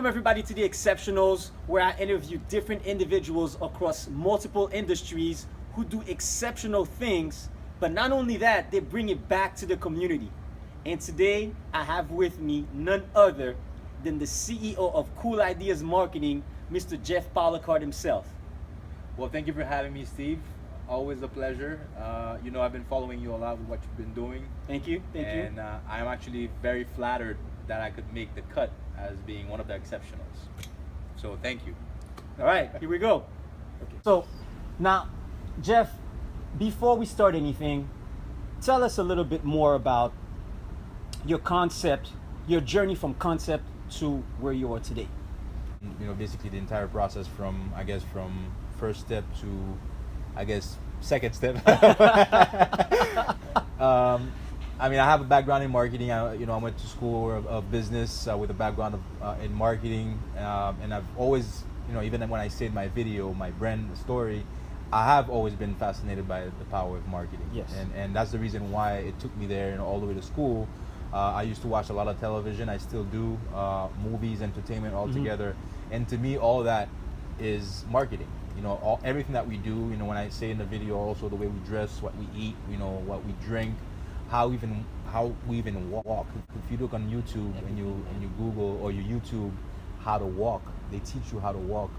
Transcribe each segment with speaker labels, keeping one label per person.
Speaker 1: Welcome everybody to the Exceptionals, where I interview different individuals across multiple industries who do exceptional things, but not only that, they bring it back to the community. And today, I have with me none other than the CEO of Cool Ideas Marketing, Mr. Jeff Policard himself.
Speaker 2: Well, thank you for having me, Steve. Always a pleasure. I've been following you a lot with what you've been doing.
Speaker 1: Thank you.
Speaker 2: And I'm actually very flattered that I could make the cut as being one of the exceptionals. So thank you.
Speaker 1: All right, here we go. Okay. So now, Jeff, before we start anything, tell us a little bit more about your concept, your journey from concept to where you are today.
Speaker 2: Basically the entire process from first step to, second step. I have a background in marketing. I went to school of business with a background in marketing, and I've always, even when I say in my video, my brand story, I have always been fascinated by the power of marketing.
Speaker 1: Yes.
Speaker 2: And that's the reason why it took me there, all the way to school. I used to watch a lot of television. I still do, movies, entertainment altogether. And to me, all that is marketing. Everything that we do, when I say in the video, also the way we dress, what we eat, what we drink, how we even walk. If you look on YouTube and you Google or you YouTube how to walk, they teach you how to walk.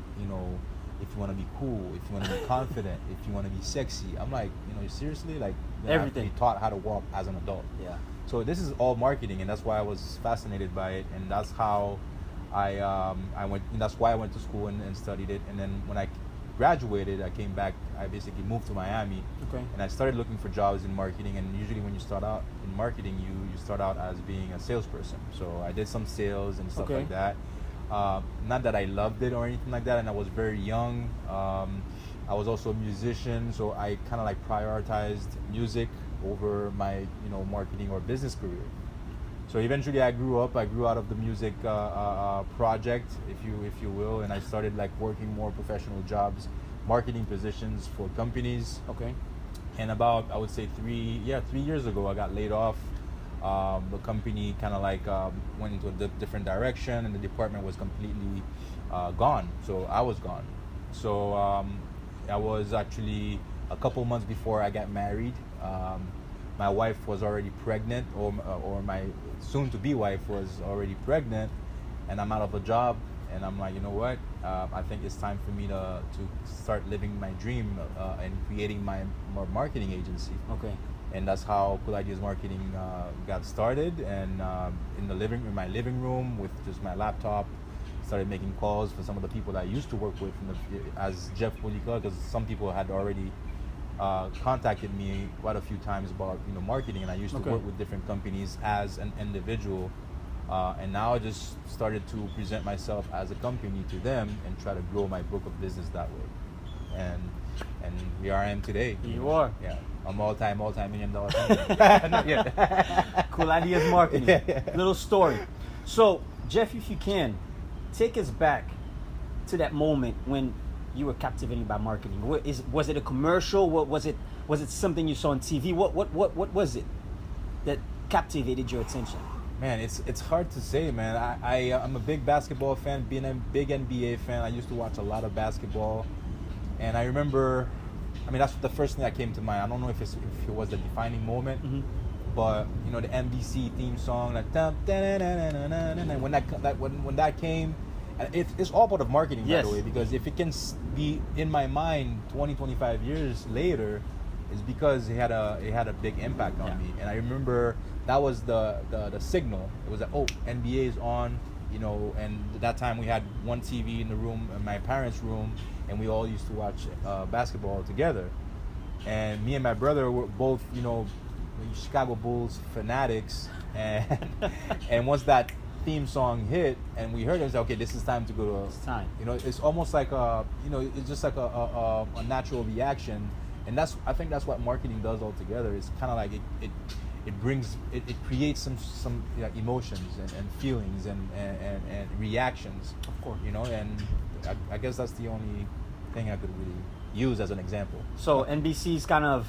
Speaker 2: If you want to be cool, if you want to be confident, if you want to be sexy. I'm like, seriously, like
Speaker 1: everything.
Speaker 2: I have to be taught how to walk as an adult.
Speaker 1: Yeah.
Speaker 2: So this is all marketing, and that's why I was fascinated by it, and that's how I went. And that's why I went to school and studied it. And then when I graduated, I came back. I basically moved to Miami.
Speaker 1: Okay.
Speaker 2: And I started looking for jobs in marketing. And usually when you start out in marketing, you start out as being a salesperson. So I did some sales and stuff like that. Not that I loved it or anything like that. And I was very young. I was also a musician, so I kind of prioritized music over my marketing or business career. So eventually I grew out of the music project, if you will, and I started working more professional jobs, marketing positions for companies.
Speaker 1: Okay.
Speaker 2: And about, I would say 3 years ago, I got laid off. The company kind of went into a different direction, and the department was completely gone. So I was gone. So I was actually a couple months before I got married. My wife was already pregnant, or my soon-to-be wife was already pregnant, and I'm out of a job, and I'm like, you know what? I think it's time for me to start living my dream and creating my marketing agency.
Speaker 1: Okay.
Speaker 2: And that's how Cool Ideas Marketing got started. And in my living room with just my laptop, started making calls for some of the people that I used to work with as Jeff Policard, because some people had already contacted me quite a few times about marketing, and I used to work with different companies as an individual, and now I just started to present myself as a company to them and try to grow my book of business that way, and here I am today.
Speaker 1: You are.
Speaker 2: Yeah, a multi-million-dollar company.
Speaker 1: Cool Ideas Marketing. Little story. So Jeff, if you can, take us back to that moment when you were captivated by marketing. Was it a commercial? What was it? Was it something you saw on TV? What was it that captivated your attention?
Speaker 2: Man, it's hard to say, man. I'm a big basketball fan, being a big NBA fan. I used to watch a lot of basketball, and I remember, that's the first thing that came to mind. I don't know if it was the defining moment, but the NBC theme song, when that came. And it's all part of marketing, by the way, because if it can be in my mind 20, 25 years later, it's because it had a big impact on me. And I remember that was the signal. It was NBA is on, and at that time we had one TV in the room, in my parents' room, and we all used to watch basketball together. And me and my brother were both, Chicago Bulls fanatics, and once that theme song hit and we heard it, say, okay, this is time to go to.
Speaker 1: It's time.
Speaker 2: It's almost like it's just like a natural reaction, and I think that's what marketing does altogether. It's kind of like it creates some emotions and feelings and reactions.
Speaker 1: Of course.
Speaker 2: And I guess that's the only thing I could really use as an example.
Speaker 1: So NBC's kind of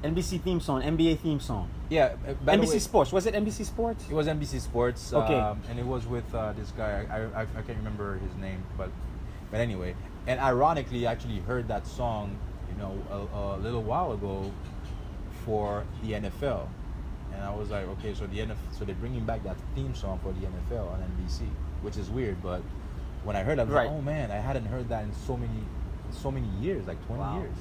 Speaker 1: NBC theme song, NBA theme song.
Speaker 2: Yeah, by the
Speaker 1: NBC
Speaker 2: way,
Speaker 1: Sports. Was it NBC Sports?
Speaker 2: it was NBC Sports.
Speaker 1: Okay.
Speaker 2: And it was with this guy. I can't remember his name, but anyway. And ironically, I actually heard that song, you know, a little while ago for the NFL, and I was like, okay, so so they're bringing back that theme song for the NFL on NBC, which is weird. But when I heard it, I was like, oh man, I hadn't heard that in so many years, like 20
Speaker 1: Wow.
Speaker 2: years.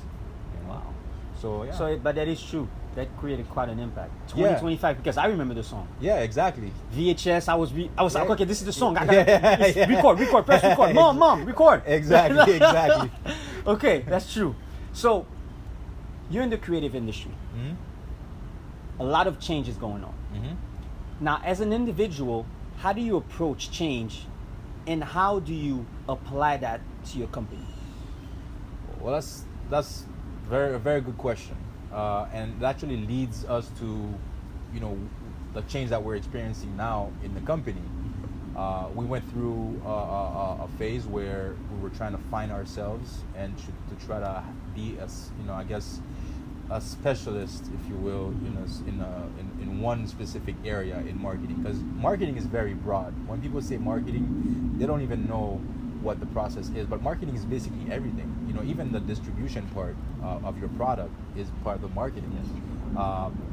Speaker 2: You know?
Speaker 1: Wow.
Speaker 2: So yeah.
Speaker 1: So, but that is true. That created quite an impact. 2025, because I remember the song.
Speaker 2: Yeah, exactly.
Speaker 1: VHS. I was like,
Speaker 2: Yeah.
Speaker 1: okay, this is the song. I gotta record, press record. Mom, record.
Speaker 2: Exactly.
Speaker 1: Okay, that's true. So, you're in the creative industry.
Speaker 2: Mm-hmm.
Speaker 1: A lot of change is going on.
Speaker 2: Mm-hmm.
Speaker 1: Now, as an individual, how do you approach change, and how do you apply that to your company?
Speaker 2: Well, that's a very good question, and it actually leads us to, you know, the change that we're experiencing now in the company. We went through a phase where we were trying to find ourselves and to try to be, as you know, I guess, a specialist, if you will, in one specific area in marketing, because marketing is very broad. When people say marketing, they don't even know what the process is, but marketing is basically everything. You know, even the distribution part of your product is part of the marketing.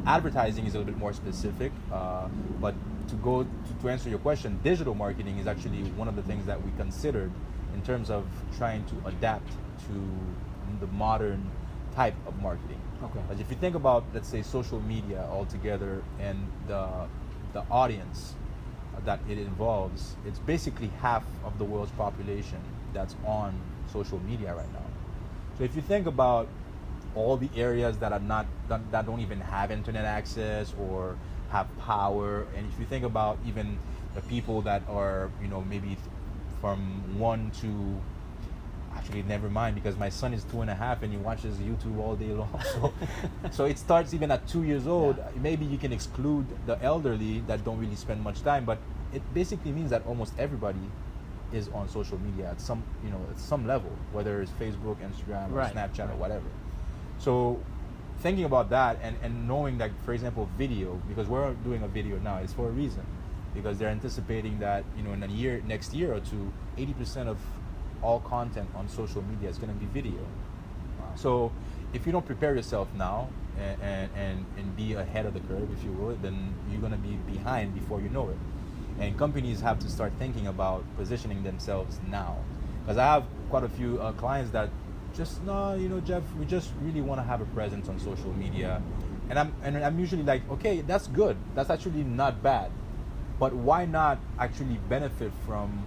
Speaker 2: Advertising is a little bit more specific, but to answer your question, digital marketing is actually one of the things that we considered in terms of trying to adapt to the modern type of marketing.
Speaker 1: Okay.
Speaker 2: But if you think about, let's say, social media altogether and the audience that it involves, it's basically half of the world's population that's on social media right now. So if you think about all the areas that don't even have internet access or have power, and if you think about even the people that are, you know, maybe from 1 to, actually never mind, because my son is 2.5 and he watches YouTube all day long. So it starts even at 2 years old. Yeah. Maybe you can exclude the elderly that don't really spend much time, but it basically means that almost everybody is on social media at some level, whether it's Facebook, Instagram, or Snapchat, or whatever. So thinking about that and knowing that, for example, video, because we're doing a video now, it's for a reason, because they're anticipating that, you know, in next year or two, 80% of all content on social media is going to be video. Wow. So if you don't prepare yourself now and be ahead of the curve, if you will, then you're going to be behind before you know it. And companies have to start thinking about positioning themselves now. Because I have quite a few clients that just, no, you know, Jeff, we just really want to have a presence on social media. And I'm usually like, okay, that's good. That's actually not bad. But why not actually benefit from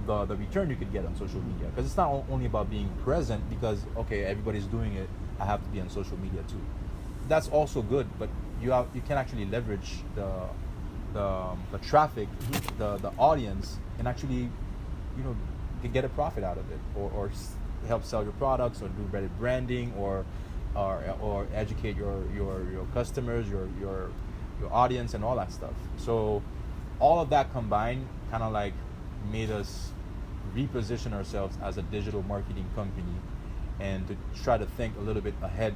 Speaker 2: the return you could get on social media? Because it's not only about being present, because, okay, everybody's doing it, I have to be on social media too. That's also good, but you can actually leverage the traffic, the audience, and actually, you know, get a profit out of it, or help sell your products, or do better branding, or educate your customers, your audience, and all that stuff. So all of that combined kind of like made us reposition ourselves as a digital marketing company, and to try to think a little bit ahead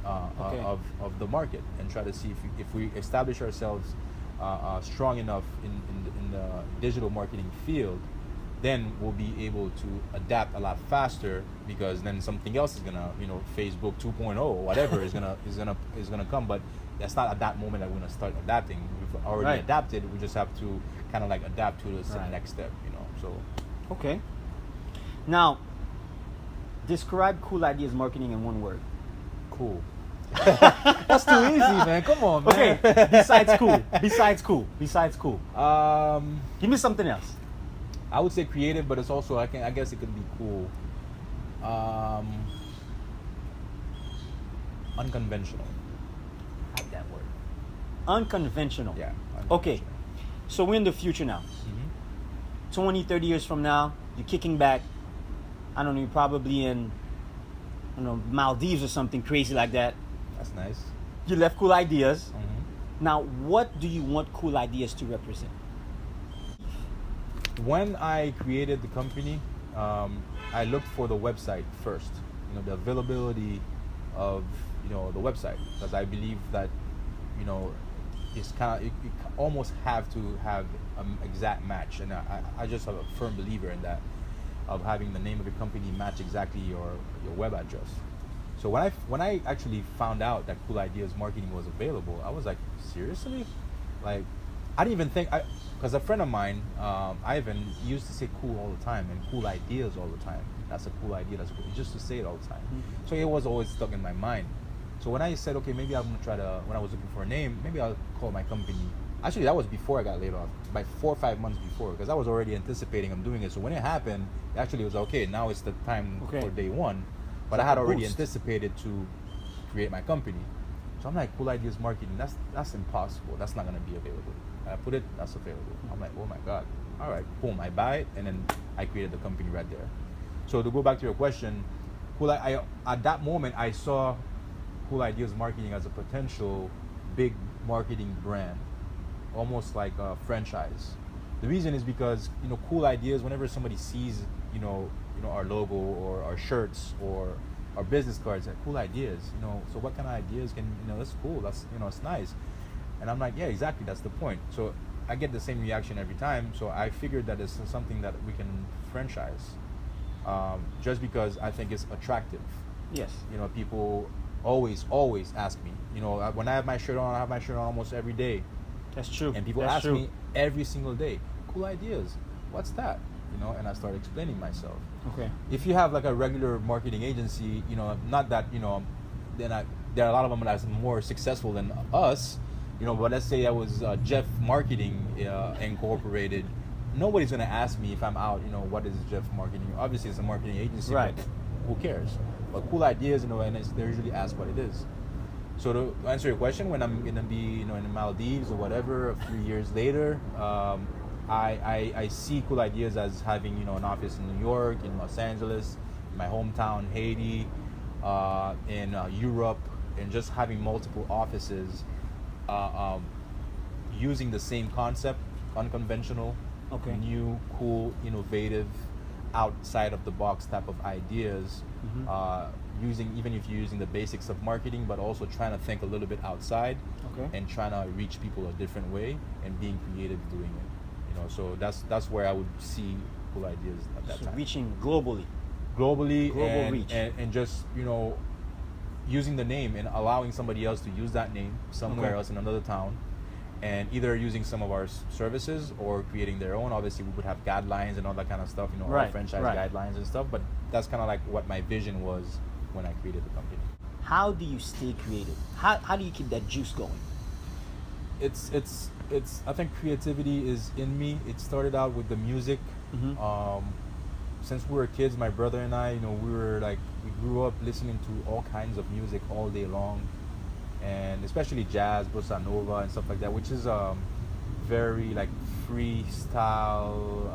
Speaker 2: of the market, and try to see if we establish ourselves strong enough in the digital marketing field, then we'll be able to adapt a lot faster, because then something else is gonna, you know, Facebook 2.0 or whatever is gonna come. But that's not at that moment that we're gonna start adapting. We've already adapted. We just have to kind of like adapt to the next step, you know. So
Speaker 1: okay. Now, describe Cool Ideas marketing in one word.
Speaker 2: Cool. That's too easy, man. Come on, man.
Speaker 1: Okay. Besides cool. Give me something else.
Speaker 2: I would say creative, but it's also, I guess it could be cool. Unconventional. I like that word.
Speaker 1: Unconventional.
Speaker 2: Yeah. Unconventional.
Speaker 1: Okay. So we're in the future now. 20, 30 years from now, you're kicking back. I don't know, you're probably in, I don't know, Maldives or something crazy like that.
Speaker 2: That's nice.
Speaker 1: You left Cool Ideas. Now, what do you want Cool Ideas to represent?
Speaker 2: When I created the company, I looked for the website first. You know, the availability of the website, because I believe that, it's kind of you almost have to have an exact match, and I just have a firm believer in that, of having the name of your company match exactly your web address. So when I actually found out that Cool Ideas Marketing was available, I was like, seriously? Like, I didn't even think, because a friend of mine, Ivan, used to say cool all the time and cool ideas all the time. That's a cool idea. That's a cool. He just to say it all the time.
Speaker 1: Mm-hmm.
Speaker 2: So it was always stuck in my mind. So when I said, okay, maybe I'm gonna try to, when I was looking for a name, maybe I'll call my company. Actually, that was before I got laid off, by 4 or 5 months before, because I was already anticipating I'm doing it. So when it happened, actually it was okay. Now it's the time for day one. But I had already anticipated to create my company. So I'm like, Cool Ideas Marketing, that's impossible. That's not gonna be available. I put it, that's available. I'm like, oh my God. All right, boom, I buy it, and then I created the company right there. So to go back to your question, at that moment I saw Cool Ideas Marketing as a potential big marketing brand, almost like a franchise. The reason is because, Cool Ideas, whenever somebody sees, our logo or our shirts or our business cards, like, Cool Ideas, so what kind of ideas can, that's cool, that's, it's nice. And I'm like, yeah, exactly, that's the point. So I get the same reaction every time. So I figured that it's something that we can franchise, just because I think it's attractive.
Speaker 1: Yes.
Speaker 2: People always ask me, when I have my shirt on, I have my shirt on almost every day.
Speaker 1: That's true.
Speaker 2: And people ask me every single day, Cool Ideas, what's that? And I start explaining myself.
Speaker 1: Okay.
Speaker 2: If you have like a regular marketing agency, not that, then there are a lot of them that's more successful than us, but let's say I was Jeff Marketing Incorporated, nobody's going to ask me if I'm out, what is Jeff Marketing? Obviously it's a marketing agency,
Speaker 1: right?
Speaker 2: But who cares? But Cool Ideas, and they usually ask what it is. So to answer your question, when I'm going to be, in the Maldives or whatever, a few years later, I see Cool Ideas as having, an office in New York, in Los Angeles, in my hometown, Haiti, in Europe, and just having multiple offices, using the same concept, unconventional, new, cool, innovative, outside of the box type of ideas, even if you're using the basics of marketing, but also trying to think a little bit outside, and trying to reach people a different way and being creative doing it. So that's where I would see Cool Ideas at that time.
Speaker 1: Reaching global
Speaker 2: and,
Speaker 1: reach,
Speaker 2: and just using the name and allowing somebody else to use that name somewhere else in another town, and either using some of our services or creating their own. Obviously, we would have guidelines and all that kind of stuff, our franchise guidelines and stuff. But that's kind of like what my vision was when I created the company.
Speaker 1: How do you stay creative? How do you keep that juice going?
Speaker 2: It's I think creativity is in me. It started out with the music. Since we were kids, my brother and I, we grew up listening to all kinds of music all day long, and especially jazz, bossa nova, and stuff like that, which is very like freestyle,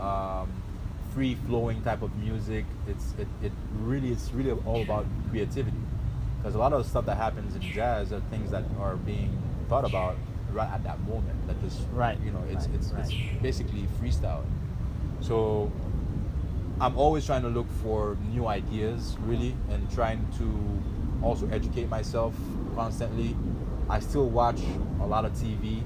Speaker 2: free flowing type of music. It's really all about creativity, because a lot of the stuff that happens in jazz are things that are being thought about right at that moment. That just it's basically freestyle. So I'm always trying to look for new ideas, really, and trying to also educate myself constantly. I still watch a lot of TV.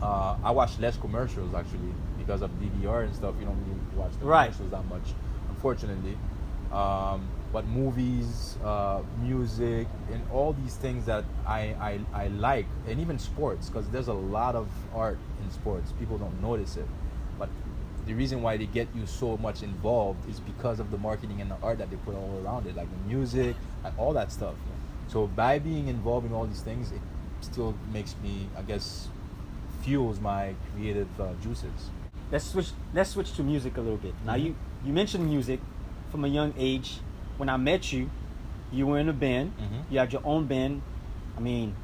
Speaker 2: I watch less commercials actually because of DVR and stuff. You don't really watch the commercials that much, unfortunately. But movies, music, and all these things that I like, and even sports, because there's a lot of art in sports. People don't notice it, but the reason why they get you so much involved is because of the marketing and the art that they put all around it, like the music and all that stuff. So by being involved in all these things, it still makes me, I guess, fuels my creative juices.
Speaker 1: Let's switch to music a little bit. Now you mentioned music from a young age. When I met you, you were in a band. You had your own band. I mean,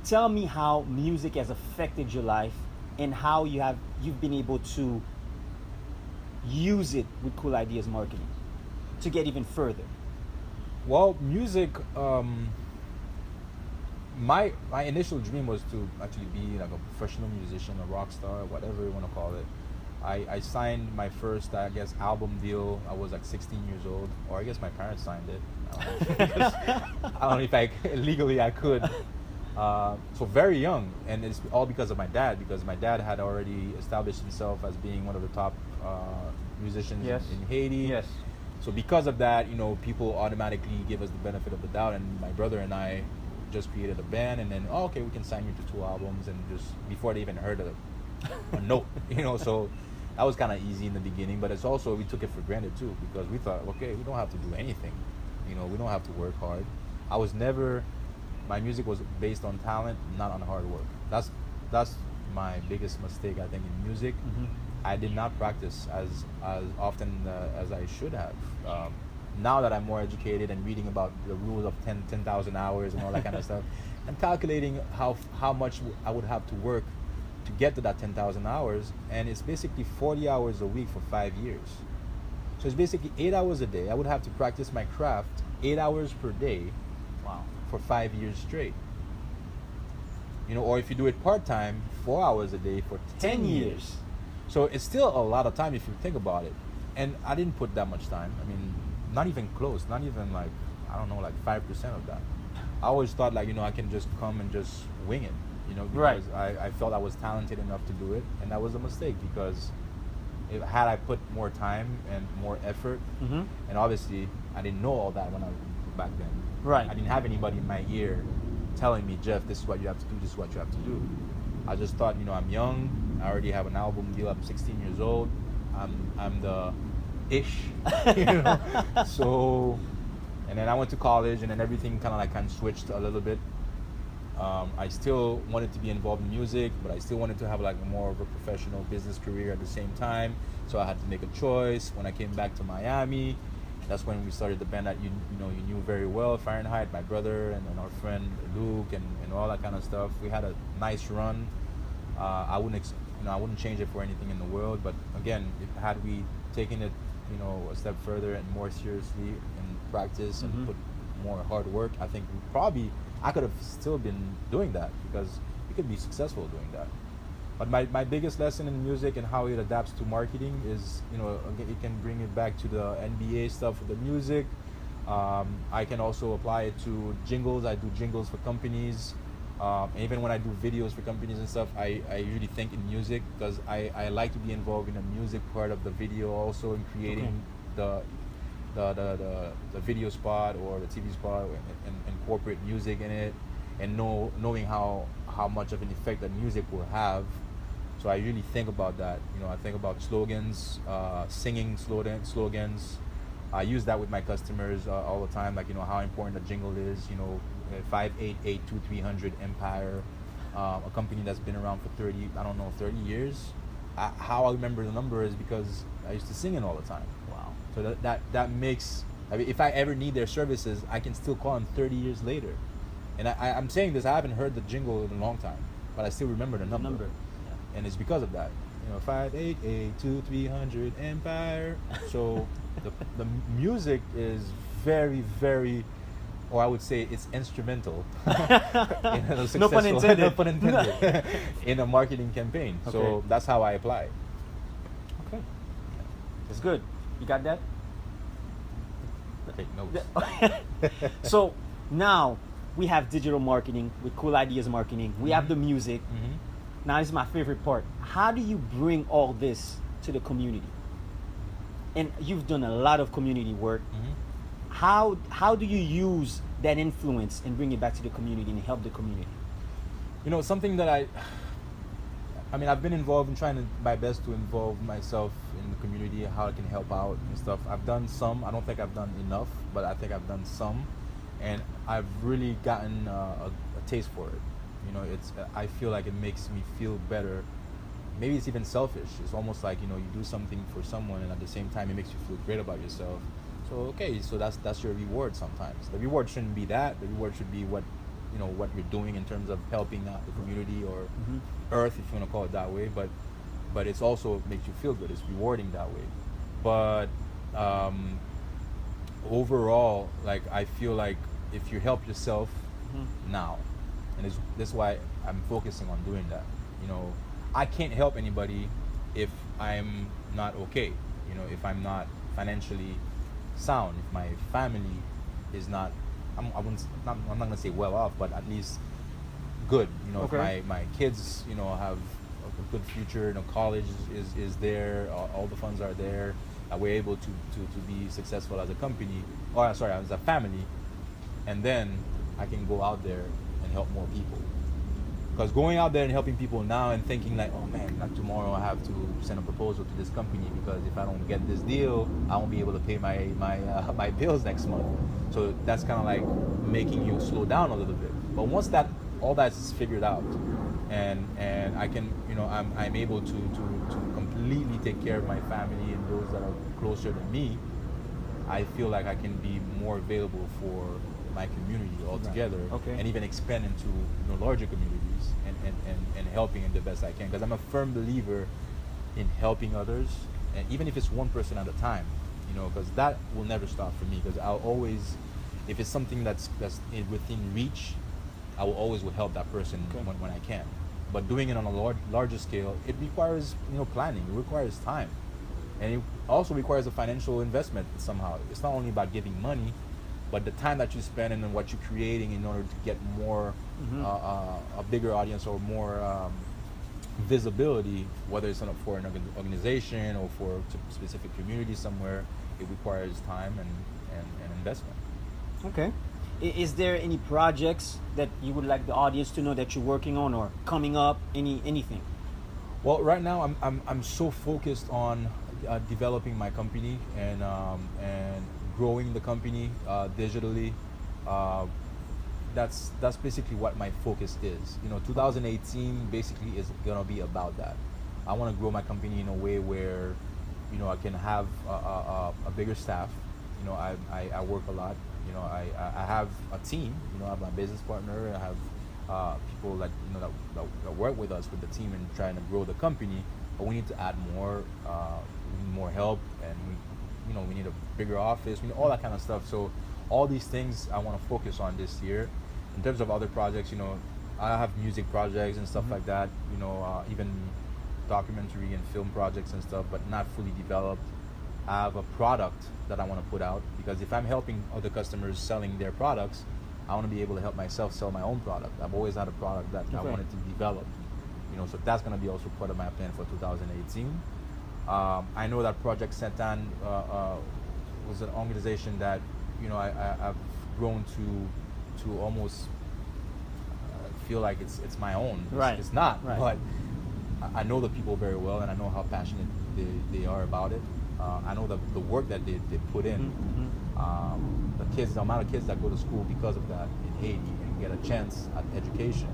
Speaker 1: tell me how music has affected your life and how you've been able to use it with Cool Ideas Marketing to get even further.
Speaker 2: Well, music, my initial dream was to actually be like a professional musician, a rock star, whatever you want to call it. I signed my first, I guess, album deal. I was like 16 years old, or I guess my parents signed it. I don't know if legally I could. So very young, and it's all because of my dad. Because my dad had already established himself as being one of the top musicians in Haiti.
Speaker 3: Yes.
Speaker 2: So because of that, people automatically give us the benefit of the doubt, and my brother and I just created a band, and then okay, we can sign you to 2 albums, and just before they even heard a note, So that was kind of easy in the beginning, but it's also we took it for granted too, because we thought, okay, we don't have to do anything, we don't have to work hard. My music was based on talent, not on hard work. That's my biggest mistake, I think, in music. I did not practice as often as I should have. Now that I'm more educated and reading about the rules of 10,000 hours and all that kind of stuff, I'm calculating how much I would have to work to get to that 10,000 hours, and it's basically 40 hours a week for 5 years. So it's basically 8 hours a day. I would have to practice my craft 8 hours per day.
Speaker 3: Wow.
Speaker 2: For 5 years straight. Or if you do it part-time, 4 hours a day for 10 years. So it's still a lot of time if you think about it. And I didn't put that much time. I mean, not even close, not even like 5% of that. I always thought I can just come and just wing it, because I felt I was talented enough to do it, and that was a mistake, because had I put more time and more effort, and obviously I didn't know all that when I was back then.
Speaker 3: Right.
Speaker 2: I didn't have anybody in my ear telling me, Jeff, this is what you have to do, this is what you have to do. I just thought, I'm young, I already have an album deal, I'm 16 years old, I'm the ish, So, and then I went to college, and then everything kind of switched a little bit. I still wanted to be involved in music, but I still wanted to have more of a professional business career at the same time. So I had to make a choice. When I came back to Miami, that's when we started the band that you knew very well, Fahrenheit, my brother, and then our friend Luke, and all that kind of stuff. We had a nice run. I wouldn't change it for anything in the world. But again, had we taken it, a step further and more seriously in practice and put more hard work, I think I could have still been doing that, because we could be successful doing that. But my biggest lesson in music and how it adapts to marketing is, it can bring it back to the NBA stuff with the music. I can also apply it to jingles. I do jingles for companies. And even when I do videos for companies and stuff, I usually think in music, because I like to be involved in the music part of the video also, in creating the video spot or the TV spot, and incorporate music in it, and knowing how much of an effect that music will have. So I really think about that. I think about slogans, singing slogans. I use that with my customers all the time, how important a jingle is. 588-2300 Empire, a company that's been around for 30 years. How I remember the number is because I used to sing it all the time.
Speaker 3: Wow.
Speaker 2: So that makes, if I ever need their services, I can still call them 30 years later. And I'm saying this, I haven't heard the jingle in a long time, but I still remember the number. Yeah. And it's because of that. 588-2300 Empire. So the music is very, very, or I would say it's instrumental
Speaker 3: No pun intended.
Speaker 2: No pun intended. In a marketing campaign. Okay. So that's how I apply it.
Speaker 3: Okay. It's good. You got that?
Speaker 2: Take notes.
Speaker 3: So now we have digital marketing with Cool Ideas Marketing. We have the music. Now this is my favorite part. How do you bring all this to the community? And you've done a lot of community work. How do you use that influence and bring it back to the community and help the community?
Speaker 2: Something that I've been involved in trying my best to involve myself in the community, how I can help out and stuff. I've done some. I don't think I've done enough, but I think I've done some, and I've really gotten a taste for it. I feel like it makes me feel better. Maybe it's even selfish. It's almost like you do something for someone, and at the same time, it makes you feel great about yourself. So that's your reward. Sometimes the reward shouldn't be that. The reward should be what you're doing in terms of helping out the community or Earth, if you want to call it that way. But it's also makes you feel good. It's rewarding that way. But overall, I feel like if you help yourself now, and this is why I'm focusing on doing that. I can't help anybody if I'm not okay, if I'm not financially sound, if my family is not, I'm not gonna say well off, but at least good.
Speaker 3: Okay.
Speaker 2: If my kids, have a good future. College is there. All the funds are there. We're able to be successful as a company, or sorry, as a family, and then I can go out there and help more people. Because going out there and helping people now and thinking like, oh man, like tomorrow I have to send a proposal to this company because if I don't get this deal, I won't be able to pay my bills next month. So that's kind of like making you slow down a little bit. But once all that's figured out, and I can, I'm able to completely take care of my family and those that are closer to me, I feel like I can be more available for my community altogether,
Speaker 3: Right. Okay.
Speaker 2: and even expand into larger communities and helping in the best I can, because I'm a firm believer in helping others, and even if it's one person at a time, because that will never stop for me, because I'll always, if it's something that's within reach, I will always help that person
Speaker 3: Okay.
Speaker 2: when I can. But doing it on a larger scale, it requires planning, it requires time, and it also requires a financial investment somehow. It's not only about giving money, but the time that you spend and what you're creating in order to get more, a bigger audience or more visibility, whether it's for an organization or for a specific community somewhere, it requires time and investment.
Speaker 3: Okay. Is there any projects that you would like the audience to know that you're working on or coming up? Anything?
Speaker 2: Well, right now I'm so focused on developing my company and growing the company digitally. That's basically what my focus is. 2018 basically is gonna be about that. I want to grow my company in a way where I can have a bigger staff. I work a lot. I have a team. I have my business partner. I have people that work with us with the team and trying to grow the company. But we need to add more. We need more help, and we need a bigger office. All that kind of stuff. So all these things I want to focus on this year. In terms of other projects, I have music projects and stuff like that. Even documentary and film projects and stuff, but not fully developed. I have a product that I want to put out, because if I'm helping other customers selling their products, I want to be able to help myself sell my own product. I've always had a product that I wanted to develop. So that's going to be also part of my plan for 2018. I know that Project Santan was an organization that I've grown to almost feel like it's my own.
Speaker 3: Right.
Speaker 2: It's not,
Speaker 3: right.
Speaker 2: But I know the people very well, and I know how passionate they are about it. I know the work that they put in. The amount of kids that go to school because of that in Haiti and get a chance at education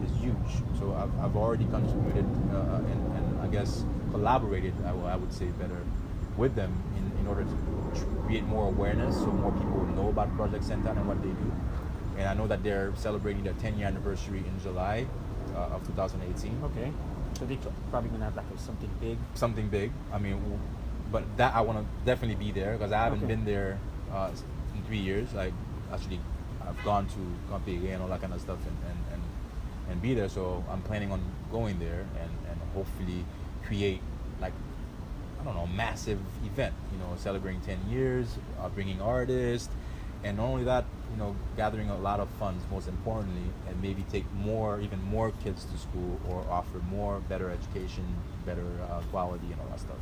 Speaker 2: is huge. So I've already contributed and I guess collaborated, I would say better, with them in order to create more awareness, so more people know about Project Santan and what they do. And I know that they're celebrating their 10-year anniversary in July of 2018.
Speaker 3: Okay. So they probably gonna have like something big.
Speaker 2: Something big. I mean, but that I want to definitely be there, because I haven't been there in 3 years. I've gone to Campé and all that kind of stuff and be there. So I'm planning on going there and hopefully create massive event. Celebrating 10 years, bringing artists, and not only that, gathering a lot of funds, most importantly, and maybe take even more kids to school, or offer better education, better quality, and all that stuff.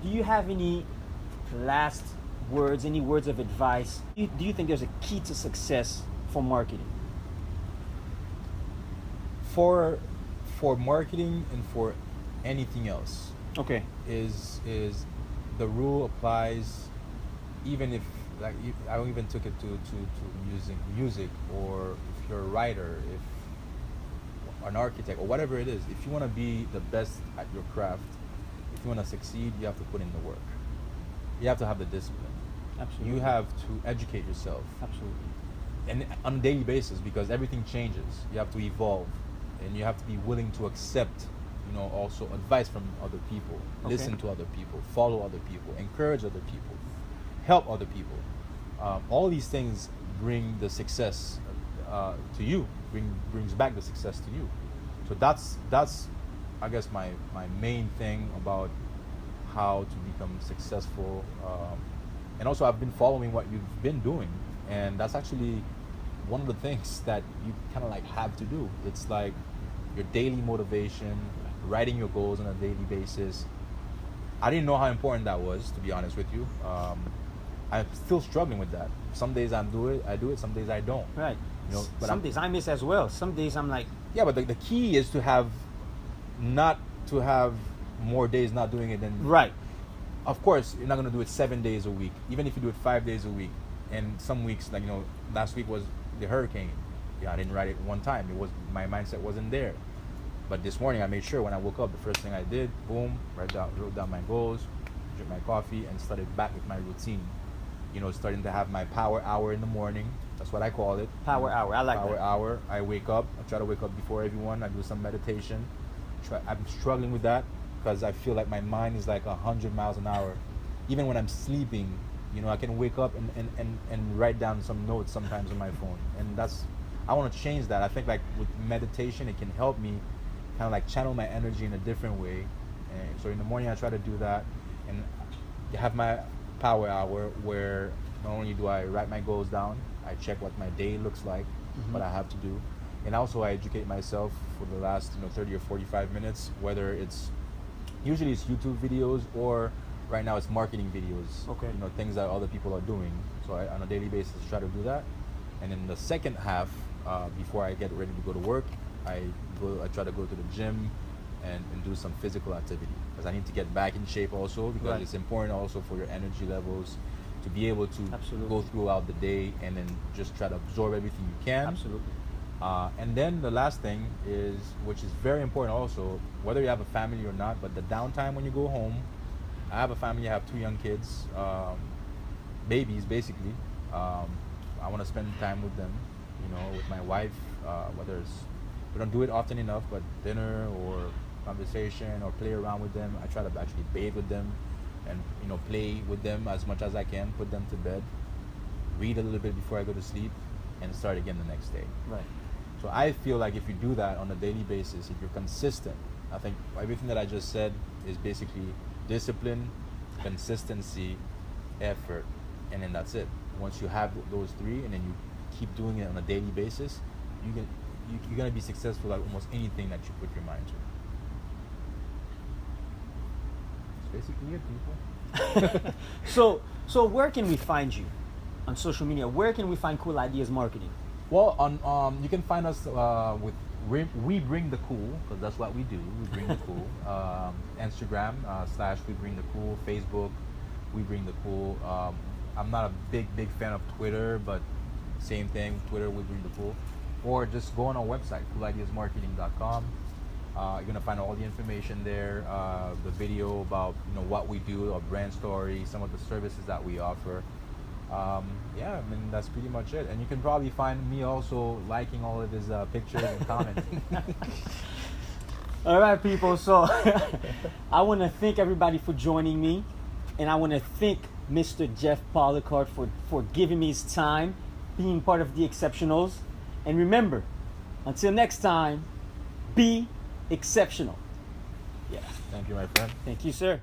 Speaker 3: Do you have any last words, any words of advice? Do you think there's a key to success for marketing?
Speaker 2: For marketing and for anything else,
Speaker 3: Okay.
Speaker 2: is the rule applies, even if I even took it to music, or if you're a writer, if an architect, or whatever it is. If you want to be the best at your craft, if you want to succeed, you have to put in the work. You have to have the discipline.
Speaker 3: Absolutely.
Speaker 2: You have to educate yourself.
Speaker 3: Absolutely.
Speaker 2: And on a daily basis, because everything changes. You have to evolve, and you have to be willing to accept, also advice from other people, listen to other people, follow other people, encourage other people, help other people. All these things bring the success to you, brings back the success to you. So that's I guess my main thing about how to become successful, and also I've been following what you've been doing, and that's actually one of the things that you kind of like have to do. It's like your daily motivation, writing your goals on a daily basis. I didn't know how important that was, to be honest with you. I'm still struggling with that. Some days I do it. Some days I don't.
Speaker 3: Right.
Speaker 2: You know, but
Speaker 3: some days I miss as well. Some days I'm like,
Speaker 2: yeah, but the key is not to have more days not doing it than
Speaker 3: right.
Speaker 2: Of course, you're not gonna do it 7 days a week. Even if you do it 5 days a week, and some weeks, like last week was the hurricane. Yeah, I didn't write it one time. My mindset wasn't there. But this morning, I made sure when I woke up, the first thing I did, boom, wrote down my goals, drink my coffee, and started back with my routine. Starting to have my power hour in the morning. That's what I call it.
Speaker 3: Power hour. I like
Speaker 2: power
Speaker 3: that.
Speaker 2: hour. I wake up. I try to wake up before everyone. I do some meditation. I'm struggling with that because I feel like my mind is like 100 miles an hour. Even when I'm sleeping, I can wake up and write down some notes sometimes on my phone. And I want to change that. I think like with meditation, it can help me kind of like channel my energy in a different way. And so in the morning, I try to do that. And have my power hour where not only do I write my goals down, I check what my day looks like, what I have to do, and also I educate myself for the last 30 or 45 minutes, whether usually it's YouTube videos or right now it's marketing videos.
Speaker 3: Okay.
Speaker 2: Things that other people are doing. So I, on a daily basis, try to do that. And in the second half, before I get ready to go to work, I try to go to the gym and do some physical activity because I need to get back in shape also, because
Speaker 3: Right.
Speaker 2: it's important also for your energy levels to be able to
Speaker 3: Absolutely.
Speaker 2: go throughout the day and then just try to absorb everything you can.
Speaker 3: Absolutely.
Speaker 2: And then the last thing is, which is very important also, whether you have a family or not, but the downtime when you go home. I have a family, I have 2 young kids, babies basically. I want to spend time with them, with my wife, we don't do it often enough, but dinner or conversation or play around with them. I try to actually bathe with them and play with them as much as I can, put them to bed, read a little bit before I go to sleep, and start again the next day.
Speaker 3: Right.
Speaker 2: So I feel like if you do that on a daily basis, if you're consistent, I think everything that I just said is basically discipline, consistency, effort, and then that's it. Once you have those 3 and then you keep doing it on a daily basis, you're going to be successful at almost anything that you put your mind to. That's basically it, people.
Speaker 3: So where can we find you on social media? Where can we find Cool Ideas Marketing?
Speaker 2: Well, you can find us with We Bring the Cool, because that's what we do. We bring the cool. Instagram / We Bring the Cool. Facebook, We Bring the Cool. I'm not a big fan of Twitter, but same thing. Twitter, We Bring the Cool. Or just go on our website, coolideasmarketing.com. You're gonna find all the information there, the video about what we do, our brand story, some of the services that we offer. That's pretty much it. And you can probably find me also liking all of his pictures and commenting.
Speaker 3: All right, people. So I want to thank everybody for joining me, and I want to thank Mr. Jeff Policard for giving me his time, being part of the Exceptionals. And remember, until next time, be exceptional. Yeah.
Speaker 2: Thank you, my friend.
Speaker 3: Thank you, sir.